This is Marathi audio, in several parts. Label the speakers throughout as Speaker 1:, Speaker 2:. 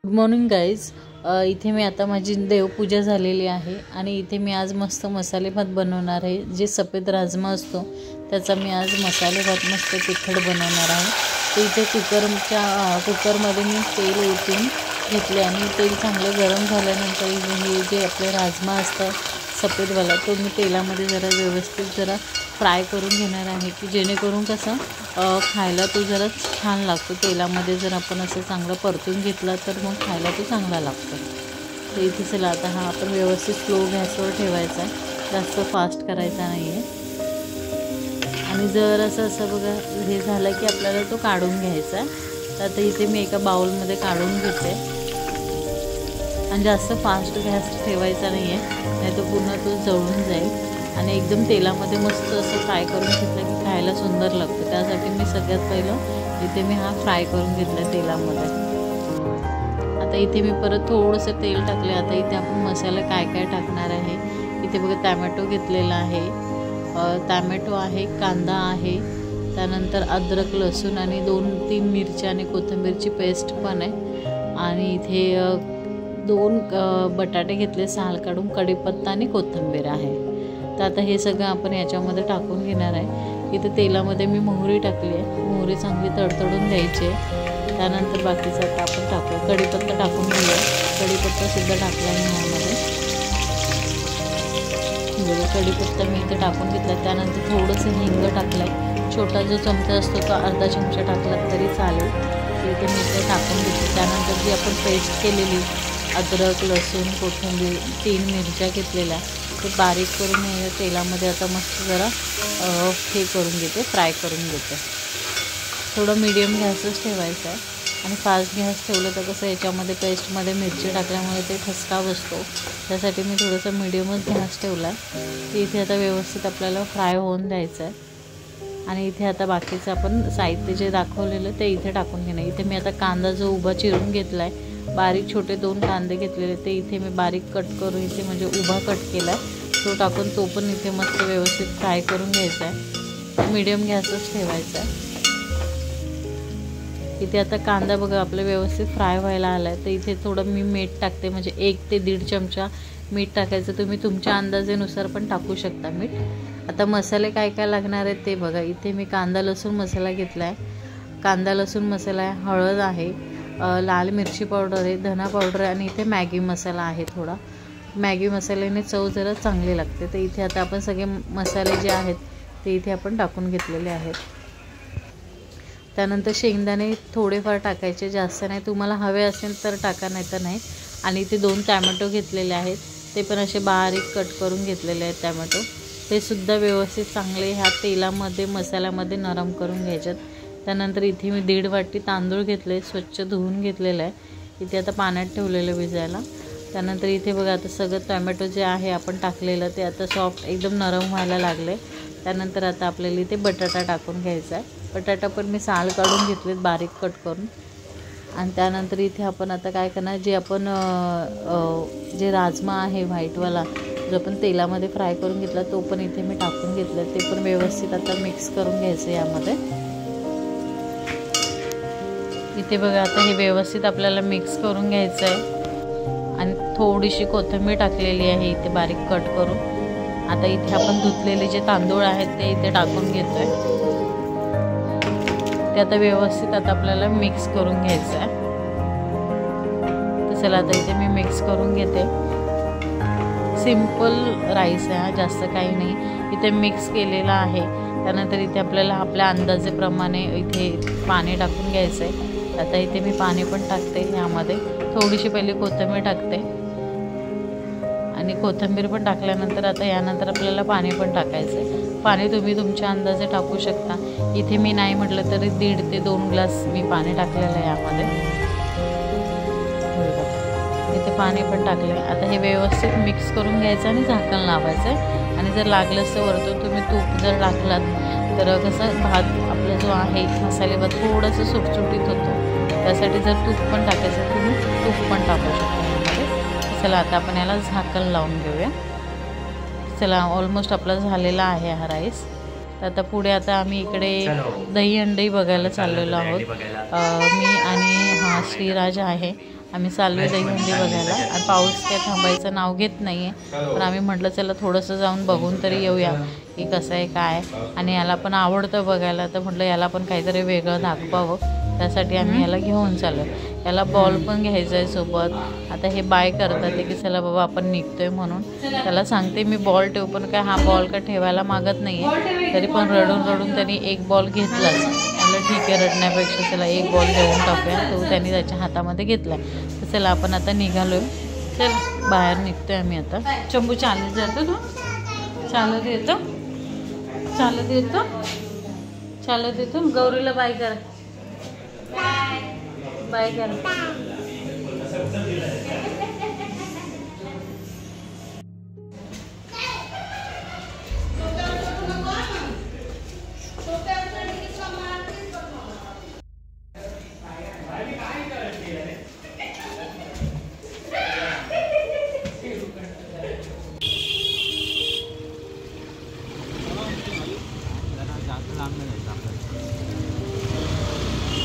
Speaker 1: Good morning guys. इथे मी आता माझी देवपूजा झालेली आहे आणि इथे मी आज मस्त मसाले भात बनवणार आहे। जे सफेद राजमा असतो त्याचा मी आज मसाले भात मस्त तिखट बनवणार आहे। तर इथे कुकरमध्ये मी तेल ओतून घेतले आणि तेल चांगलं गरम झाल्यानंतर हे जे आपले राजमा असतात सफेदवाला तो मी तेलामध्ये जरा व्यवस्थित जरा फ्राय करून घेणार आहे की जेणेकरून कसं खायला तो जरा छान लागतो। तेलामध्ये जर आपण असं चांगलं परतून घेतला तर मग खायला तो चांगला लागतो। तर इथे चला आता हा आपण व्यवस्थित स्लो गॅसवर ठेवायचा आहे, जास्त फास्ट करायचा नाही आहे। आणि जर असं बघा हे झालं की आपल्याला तो काढून घ्यायचा आहे। तर आता इथे मी एका बाउलमध्ये काढून घेते आणि जास्त फास्ट गॅस ठेवायचा नाही आहे, नाही तर पूर्ण तो जळून जाईल। आणि एकदम तेलामध्ये मस्त असं फ्राय करून घेतलं की खायला सुंदर लागतं। त्यासाठी मी सगळ्यात पहिलं इथे मी हा फ्राय करून घेतला तेलामध्ये। आता इथे मी परत थोडंसं तेल टाकले। आता इथे आपण मसाला काय काय टाकणार आहे, इथे बघा टॅमॅटो घेतलेला आहे, टॅमॅटो आहे, कांदा आहे, त्यानंतर अद्रक लसूण आणि 2-3 मिरच्या आणि कोथिंबीरची पेस्ट पण आहे। आणि इथे 2 बटाटे घेतले साल काढून, कढीपत्ता आणि कोथिंबीर आहे। तर आता हे सगळं आपण याच्यामध्ये टाकून घेणार आहे। इथे तेलामध्ये मी मोहरी टाकली आहे, मोहरी चांगली तडतडून द्यायची आहे। त्यानंतर बाकीचं आता आपण टाकू, कढीपत्ता टाकून घेऊया। कढीपत्तासुद्धा टाकला मी ह्यामध्ये, कढीपत्ता मी इथे टाकून घेतला। त्यानंतर थोडंसं हिंग टाकलं आहे, छोटा जो चमचा असतो तो अर्धा चमचा टाकला तरी चालेल। इथे मी ते टाकून घेतलं। त्यानंतर जी आपण पेस्ट केलेली अद्रक लसूण कोथिंबीर 3 मिरच्या घेतलेल्या ते बारीक करून हे तेलामध्ये आता मस्त जरा हे करून घेते, फ्राय करून घेते। थोडं मीडियम गॅसच ठेवायचं आहे आणि फास्ट गॅस ठेवलं तर कसं याच्यामध्ये पेस्टमध्ये मिरची टाकल्यामुळे ते ठसका बसतो, त्यासाठी मी थोडंसं मीडियमच गॅस ठेवला आहे। इथे आता व्यवस्थित आपल्याला फ्राय होऊन द्यायचं आहे। आणि इथे आता बाकीचं आपण साहित्य जे दाखवलेलं ते इथे टाकून घेणं। इथे मी आता कांदा जो उभा चिरून घेतला आहे, बारीक छोटे 2 कांदे घेतलेले ते इथे मी बारीक कट करून इथे म्हणजे उभा कट केला आहे, तो टाकून तो पण इथे मस्त व्यवस्थित फ्राय करून घ्यायचा आहे। मीडियम गॅसच ठेवायचा आहे। इथे आता कांदा बघा आपलं व्यवस्थित फ्राय व्हायला आला आहे। तर इथे थोडं मी मीठ टाकते, म्हणजे 1 ते 1.5 चमचा मीठ टाकायचं। तुम्ही तुमच्या अंदाजानुसार पण टाकू शकता मीठ। आता मसाले काय काय लागणार आहेत ते बघा। इथे मी कांदा लसूण मसाला घेतला आहे, कांदा लसूण मसाला आहे, हळद आहे, लाल मिरची पावडर आहे, धना पावडर आहे आणि इथे मॅगी मसाला आहे थोडा। मॅगी मसाल्याने चव जरा चांगली लागते। तर इथे आता आपण सगळे मसाले जे आहेत ते इथे आपण टाकून घेतलेले आहेत। त्यानंतर शेंगदाणे थोडेफार टाकायचे, जास्त नाही, तुम्हाला हवे असेल तर टाका नाही तर नाही। आणि इथे 2 टॅमॅटो घेतलेले आहेत, ते पण असे बारीक कट करून घेतलेले आहेत टॅमॅटो। ते सुद्धा व्यवस्थित चांगले ह्या तेलामध्ये मसाल्यामध्ये नरम करून घ्यायच्यात। त्यानंतर इथे मी 1.5 वाटी तांदूळ घेतले, स्वच्छ धुवून घेतलेलं आहे, इथे आता पाण्यात ठेवलेलं भिजायला। त्यानंतर इथे बघा आता सगळं टॅमॅटो जे आहे आपण टाकलेलं ते आता सॉफ्ट एकदम नरम व्हायला लागले। त्यानंतर आता आपल्याला इथे बटाटा टाकून घ्यायचा आहे। बटाटा पण मी साल काढून घेतलेत बारीक कट करून। आणि त्यानंतर इथे आपण आता काय करणार, जे आपण जे राजमा आहे व्हाईटवाला जो आपण तेलामध्ये फ्राय करून घेतला तो पण इथे मी टाकून घेतला, ते पण व्यवस्थित आता मिक्स करून घ्यायचं यामध्ये। इथे बघा आता हे व्यवस्थित आपल्याला मिक्स करून घ्यायचं आहे आणि थोडीशी कोथिंबीर टाकलेली आहे इथे बारीक कट करून। आता इथे आपण धुतलेले जे तांदूळ आहेत ते इथे टाकून घेतोय, ते आता व्यवस्थित आता आपल्याला मिक्स करून घ्यायचं आहे। तर चला आता इथे मी मिक्स करून घेते। सिंपल राईस आहे, जास्त काही नाही। इथे मिक्स केलेला आहे। त्यानंतर इथे आपल्याला आपल्या अंदाजेप्रमाणे इथे पाणी टाकून घ्यायचं आहे। आता इथे मी पाणी पण टाकते यामध्ये, थोडीशी पहिली कोथिंबीर टाकते आणि कोथिंबीर पण टाकल्यानंतर आता यानंतर आपल्याला पाणी पण टाकायचं आहे। पाणी तुम्ही तुमच्या अंदाजे टाकू शकता। इथे मी नाही म्हटलं तरी 1.5 ते 2 ग्लास मी पाणी टाकलेलं आहे यामध्ये। इथे पाणी पण टाकलं आहे। आता हे व्यवस्थित मिक्स करून घ्यायचं आणि झाकण लावायचं आहे। आणि जर लागलंच तर वरतून तुम्ही तूप जर टाकलात तर कसं भात आपला जो आहे मसाले भात थोडंसं सुटसुटीत होतो, त्यासाठी जर तूप पण टाकायचं तुम्ही तूप पण टाकू शकता यामध्ये। चला आता आपण याला झाकण लावून घेऊया। चला ऑलमोस्ट आपला झालेला आहे हा राईस। तर आता पुढे आता आम्ही इकडे दही अंडे बघायला चाललेलो आहोत। मी आणि हा श्रीराज आहे आम्ही चाललो आहे दहीहंडी बघायला आणि पाऊस काय थांबायचं नाव घेत नाही आहे, पण आम्ही म्हटलं चला थोडंसं जाऊन बघून तरी येऊया की कसं आहे काय. आणि याला पण आवडतं बघायला, तर म्हटलं याला पण काहीतरी वेगळं दाखवावं, त्यासाठी आम्ही याला घेऊन चाललो. याला बॉल पण घ्यायचा आहे सोबत. आता हे बाय करतात की चला बाबा आपण निघतोय म्हणून. त्याला सांगते मी बॉल ठेव, पण काय हा बॉल का ठेवायला मागत नाही आहे. तरी पण रडून त्यांनी एक बॉल घेतलाच. म्हटलं ठीक आहे, रडण्यापेक्षा त्याला एक बॉल देऊन टाकूया. तो त्यांनी त्याच्या हातामध्ये घेतला. तर चला आपण आता निघालो आहे. चल बाहेर निघतोय आम्ही आता. चंबू चालत जातो, तू चालत येतो, चालत येतो, चालत येतो. गौरीला बाय कर, बाय कर.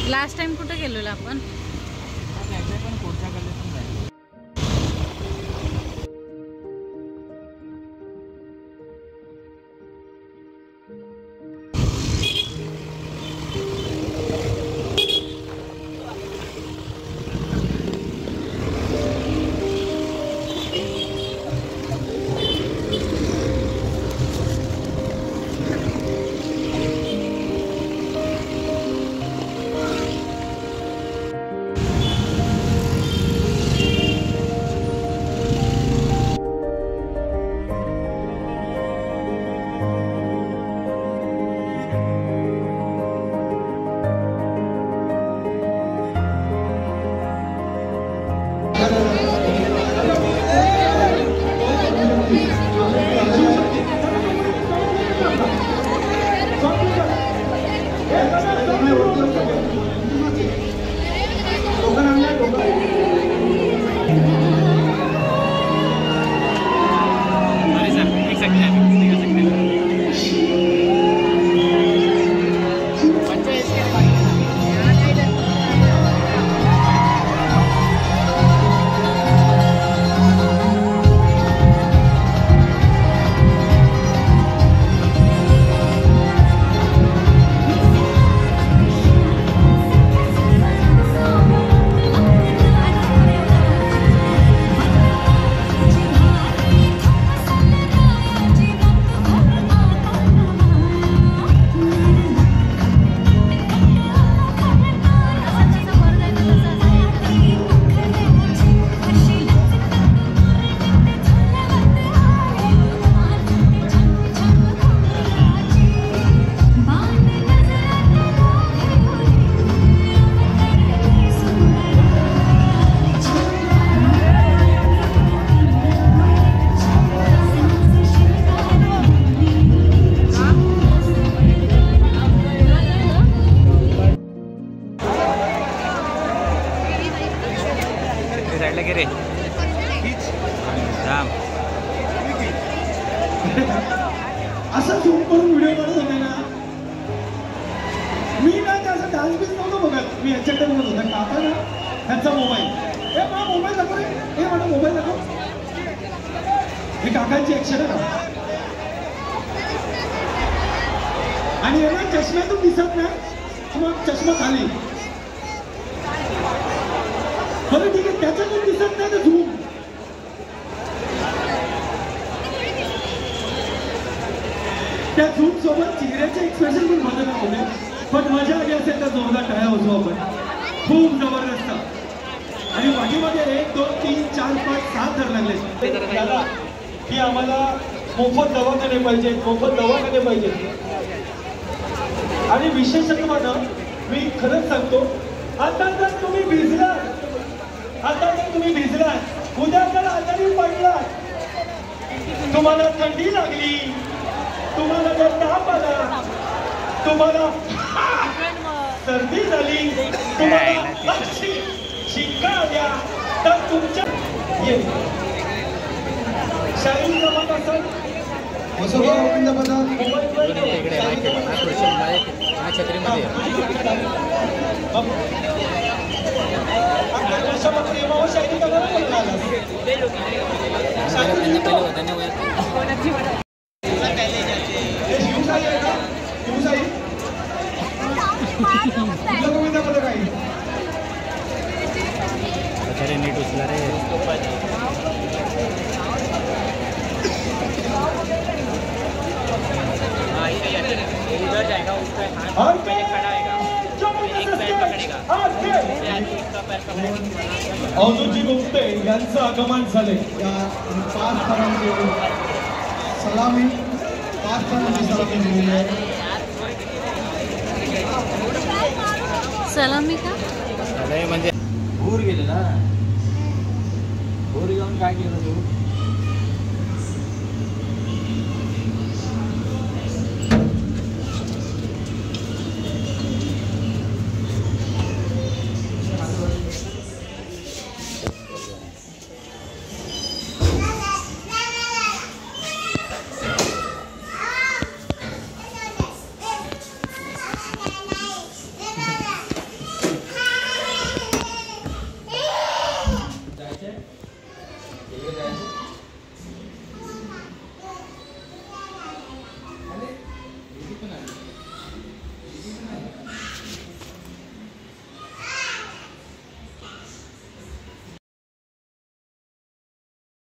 Speaker 1: लास्ट टाइम कुठे गेलेलो आपण?
Speaker 2: असं झूम करून व्हिडिओ बनवत होते ना, मी ना त्याचा डान्स बीस नव्हतं बघत. मी याच्याकडे बघत होता काका ना, ह्यांचा मोबाईल. हे मला मोबाईल दाखव रे, हे मला मोबाईल दाखव. हे काकांची ऍक्शन आहे ना. आणि यांना चष्म्यातून दिसत नाही, मग चष्मा खाली. बरं ठीक आहे, त्याच्यातून दिसत नाही तर झूम. त्या झूम सोबत चेहऱ्याचे एक्सप्रेशन पण बदलत होते. पण मजा आली असेल तर जोरदार टाळ्या वाजवू आपण. खूप जबरदस्त. आणि पाठीमध्ये 1 2 3 4 5 7 थर लागले. की आम्हाला मोफत दवाखाने पाहिजेत, मोफत दवाखाने पाहिजेत. आणि विशेषत्वानं मी खरंच सांगतो, आता जर तुम्ही भिजलात, आता जर तुम्ही भिजलात, उद्या जर आजारी पडलात, तुम्हाला थंडी लागली, तुम्हाला जर ताप आला, तुम्हाला सर्दी झाली, तुम्हाला शिंका आल्या, तर तुमच्या शारीरिक जमात असेल छत्रीमध्ये अशा मात्र यमावश्या आहे करणार शिवसाई आहे का शिवसाई गोविंदामध्ये काही
Speaker 3: नीट उचला रे
Speaker 4: उधर जाएगा उसका हाथ पहले खड़ा आएगा एक पैर पकड़ेगा उसका पैर पकड़ेगा
Speaker 2: अवधूतजी गुप्ते यांचं आगमन झाले या 5 जणांची सलामी 5 जणांची सलामी दिलेली आहे
Speaker 1: सलामी का
Speaker 3: अरे म्हणजे भूर गेले ना भूर घेऊन काय केलं तू